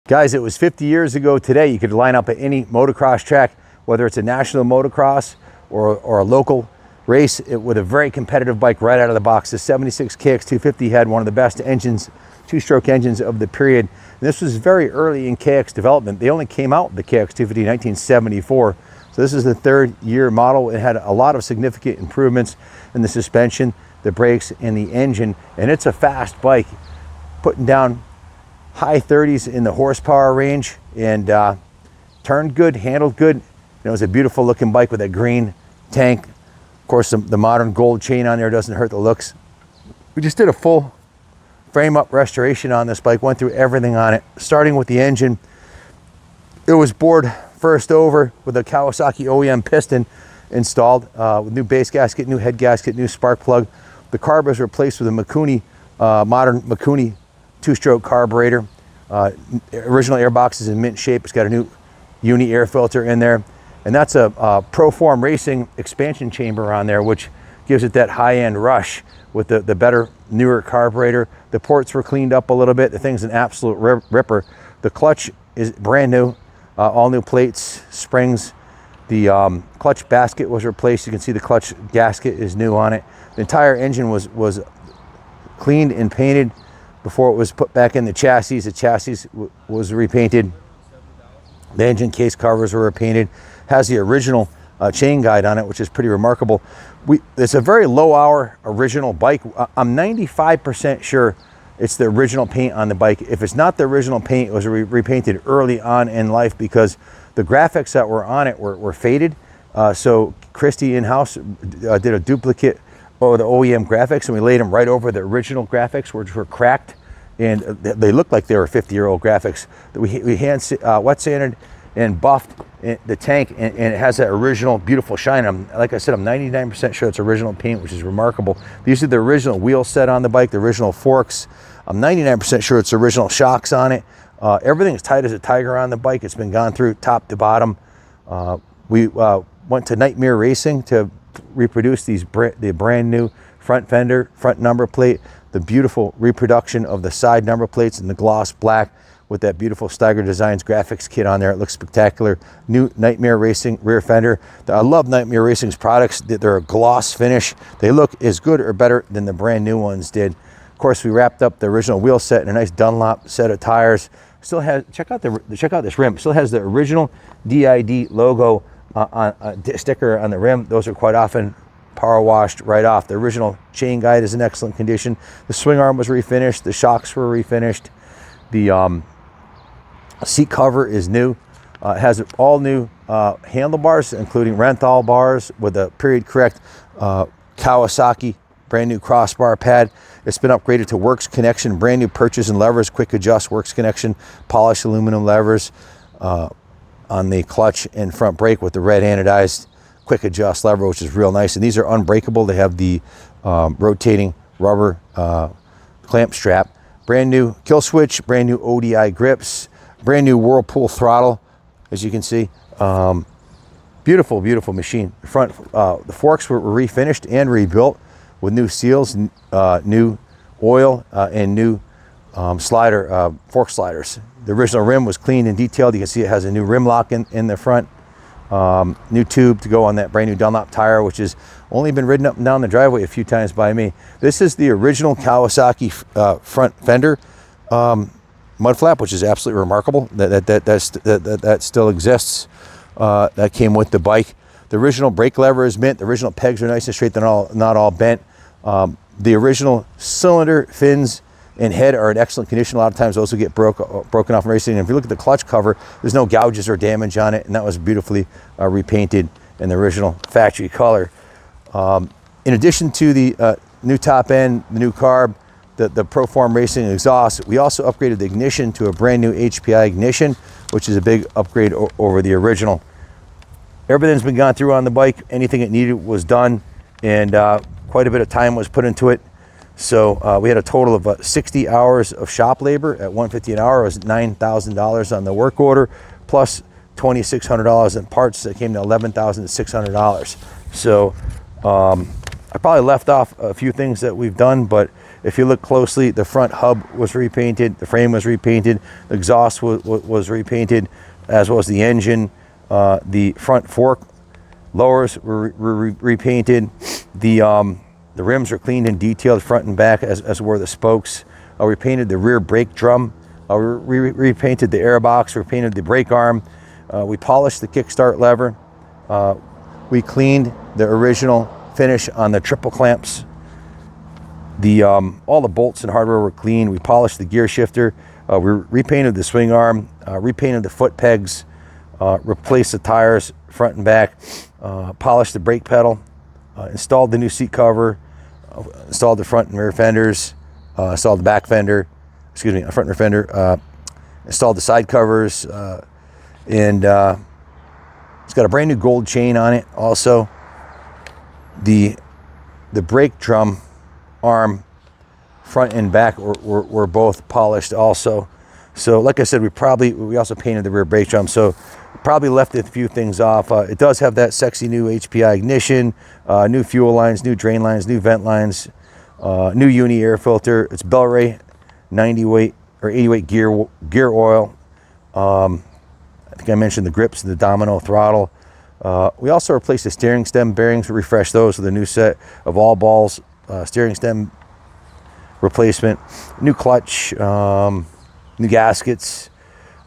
Guys, it was 50 years ago today. You could line up at any motocross track, whether it's a national motocross or a local race, with a very competitive bike right out of the box. The 76 KX250 had one of the best engines, two-stroke engines of the period. And this was very early in KX development. They only came out with the KX250 in 1974. So this is the third year model. It had a lot of significant improvements in the suspension, the brakes, and the engine. And it's a fast bike, putting down high 30s in the horsepower range, and turned good, handled good. It was a beautiful looking bike with a green tank. Of course, the modern gold chain on there doesn't hurt the looks. We just did a full frame up restoration on this bike, went through everything on it, starting with the engine. It was bored first over with a Kawasaki OEM piston installed, with new base gasket, new head gasket, new spark plug. The carb was replaced with a Mikuni, modern Mikuni two-stroke carburetor. Original air box is in mint shape. It's got a new uni air filter in there, and that's a Proform Racing expansion chamber on there, which gives it that high-end rush with the better, newer carburetor. The ports were cleaned up a little bit. The thing's an absolute ripper. The clutch is brand new, all new plates, springs. The clutch basket was replaced. You can see the clutch gasket is new on it. The entire engine was cleaned and painted before it was put back in the chassis. The chassis was repainted. The engine case covers were repainted. Has the original chain guide on it, which is pretty remarkable. It's a very low hour original bike. I'm 95% sure it's the original paint on the bike. If it's not the original paint, it was repainted early on in life, because the graphics that were on it were faded. So Christie in-house did a duplicate of the OEM graphics, and we laid them right over the original graphics, which were cracked, and they looked like they were 50-year-old graphics. We wet sanded and buffed the tank, and it has that original beautiful shine. Like I said, I'm 99% sure it's original paint, which is remarkable. These are the original wheel set on the bike, the original forks. I'm 99% sure it's original shocks on it. Everything is tight as a tiger on the bike. It's been gone through top to bottom. We went to Nightmare Racing to reproduce the brand new front fender, front number plate, the beautiful reproduction of the side number plates in the gloss black with that beautiful Steiger Designs graphics kit on there. It looks spectacular. New Nightmare Racing rear fender. I love Nightmare Racing's products. They're a gloss finish. They look as good or better than the brand new ones did. Of course, we wrapped up the original wheel set in a nice Dunlop set of tires. Still has, check out this rim. Still has the original DID logo on a sticker on the rim. Those are quite often power washed right off. The original chain guide is in excellent condition. The swing arm was refinished. The shocks were refinished. The seat cover is new. It has all new handlebars, including Renthal bars with a period correct Kawasaki brand new crossbar pad. It's been upgraded to Works Connection, brand new purchase and levers, quick adjust Works Connection, polished aluminum levers on the clutch and front brake with the red anodized quick adjust lever, which is real nice. And these are unbreakable. They have the rotating rubber clamp strap. Brand new kill switch, brand new ODI grips, brand new Whirlpool throttle, as you can see. Beautiful, beautiful machine. The forks were refinished and rebuilt with new seals, new oil, and new fork sliders. The original rim was cleaned and detailed. You can see it has a new rim lock in the front. New tube to go on that brand new Dunlop tire, which has only been ridden up and down the driveway a few times by me. This is the original Kawasaki front fender mud flap, which is absolutely remarkable that still exists. That came with the bike. The original brake lever is mint. The original pegs are nice and straight. They're not all bent. The original cylinder fins and head are in excellent condition. A lot of times those will get broken off in racing. And if you look at the clutch cover, there's no gouges or damage on it, and that was beautifully repainted in the original factory color. In addition to the new top end, the new carb, the Proform Racing exhaust, we also upgraded the ignition to a brand new HPI ignition, which is a big upgrade over the original. Everything's been gone through on the bike. Anything it needed was done, and quite a bit of time was put into it. So we had a total of 60 hours of shop labor at $150 an hour. It was $9,000 on the work order, plus $2,600 in parts. That came to $11,600. So I probably left off a few things that we've done, but If you look closely, the front hub was repainted, the frame was repainted, the exhaust was repainted, as well as the engine. The front fork lowers were repainted. The rims are cleaned and detailed front and back, as were the spokes. We painted the rear brake drum. We repainted the airbox, we painted the brake arm. We polished the kickstart lever. We cleaned the original finish on the triple clamps. All the bolts and hardware were cleaned. We polished the gear shifter. We repainted the swing arm, repainted the foot pegs, replaced the tires front and back, polished the brake pedal, installed the new seat cover, installed the front and rear fenders, installed the back fender, front and rear fender, installed the side covers, and it's got a brand new gold chain on it. Also, the brake drum arm, front and back, were both polished also. So like I said, we also painted the rear brake drum, so probably left a few things off. It does have that sexy new HPI ignition, new fuel lines, new drain lines, new vent lines, new uni air filter. It's Bel-Ray 90 weight or 80 weight gear oil. I think I mentioned the grips, the domino throttle. We also replaced the steering stem bearings. We refreshed those with a new set of all balls steering stem replacement, new clutch, new gaskets.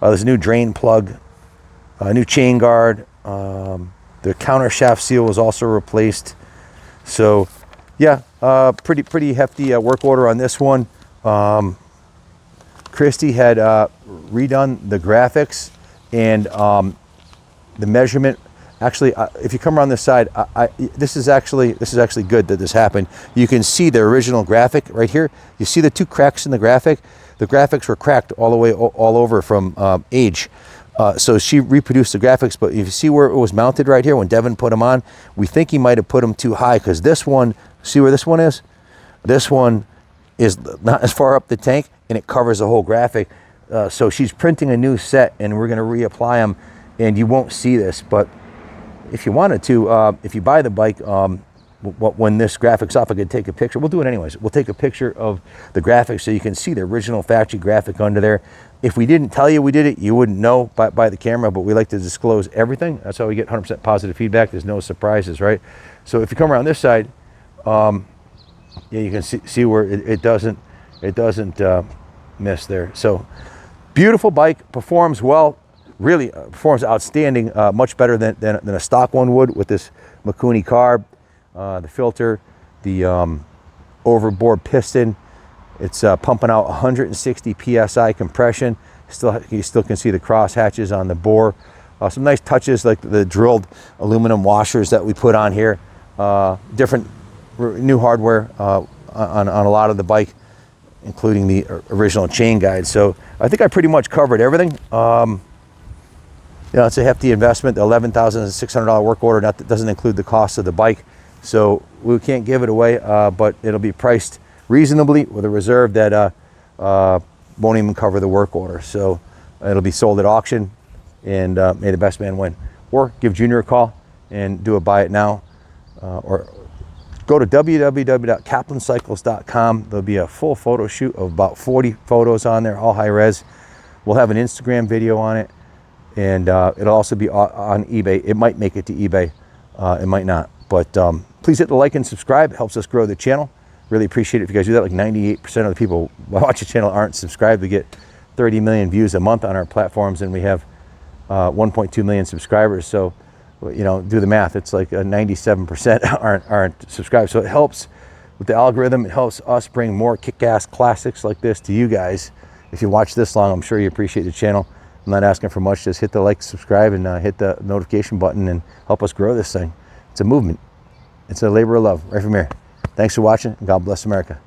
There's a new drain plug, a new chain guard. The counter shaft seal was also replaced. So yeah, pretty hefty work order on this one. Christy had redone the graphics and the measurement. Actually, if you come around this side, this is actually good that this happened. You can see the original graphic right here. You see the two cracks in the graphic. The graphics were cracked all the way all over from age. So she reproduced the graphics, but if you see where it was mounted right here when Devin put them on, we think he might have put them too high, because this one, see where this one is? This one is not as far up the tank, and it covers the whole graphic. So she's printing a new set, and we're going to reapply them, and you won't see this, but if you wanted to, if you buy the bike, when this graphic's off, I could take a picture. We'll do it anyways. We'll take a picture of the graphics so you can see the original factory graphic under there. If we didn't tell you we did it, you wouldn't know by the camera, but we like to disclose everything. That's how we get 100% positive feedback. There's no surprises, right? So if you come around this side, yeah, you can see where it doesn't miss there. So beautiful bike, performs well. Really performs outstanding, much better than a stock one would with this Mikuni carb, the filter, the overboard piston. It's pumping out 160 PSI compression. You still can see the cross hatches on the bore. Some nice touches like the drilled aluminum washers that we put on here. Different new hardware on a lot of the bike, including the original chain guide. So I think I pretty much covered everything. You know, it's a hefty investment. The $11,600 work order that doesn't include the cost of the bike, so we can't give it away, but it'll be priced reasonably with a reserve that won't even cover the work order. So it'll be sold at auction, and may the best man win. Or give Junior a call and do a buy it now, or go to www.kaplancycles.com. There'll be a full photo shoot of about 40 photos on there, all high res. We'll have an Instagram video on it. And it'll also be on eBay. It might make it to eBay, it might not. But please hit the like and subscribe. It helps us grow the channel. Really appreciate it if you guys do that. Like 98% of the people who watch the channel aren't subscribed. We get 30 million views a month on our platforms, and we have 1.2 million subscribers. So, you know, do the math. It's like 97% aren't subscribed. So it helps with the algorithm. It helps us bring more kick-ass classics like this to you guys. If you watch this long, I'm sure you appreciate the channel. I'm not asking for much. Just hit the like, subscribe, and hit the notification button and help us grow this thing. It's a movement. It's a labor of love right from here. Thanks for watching, and God bless America.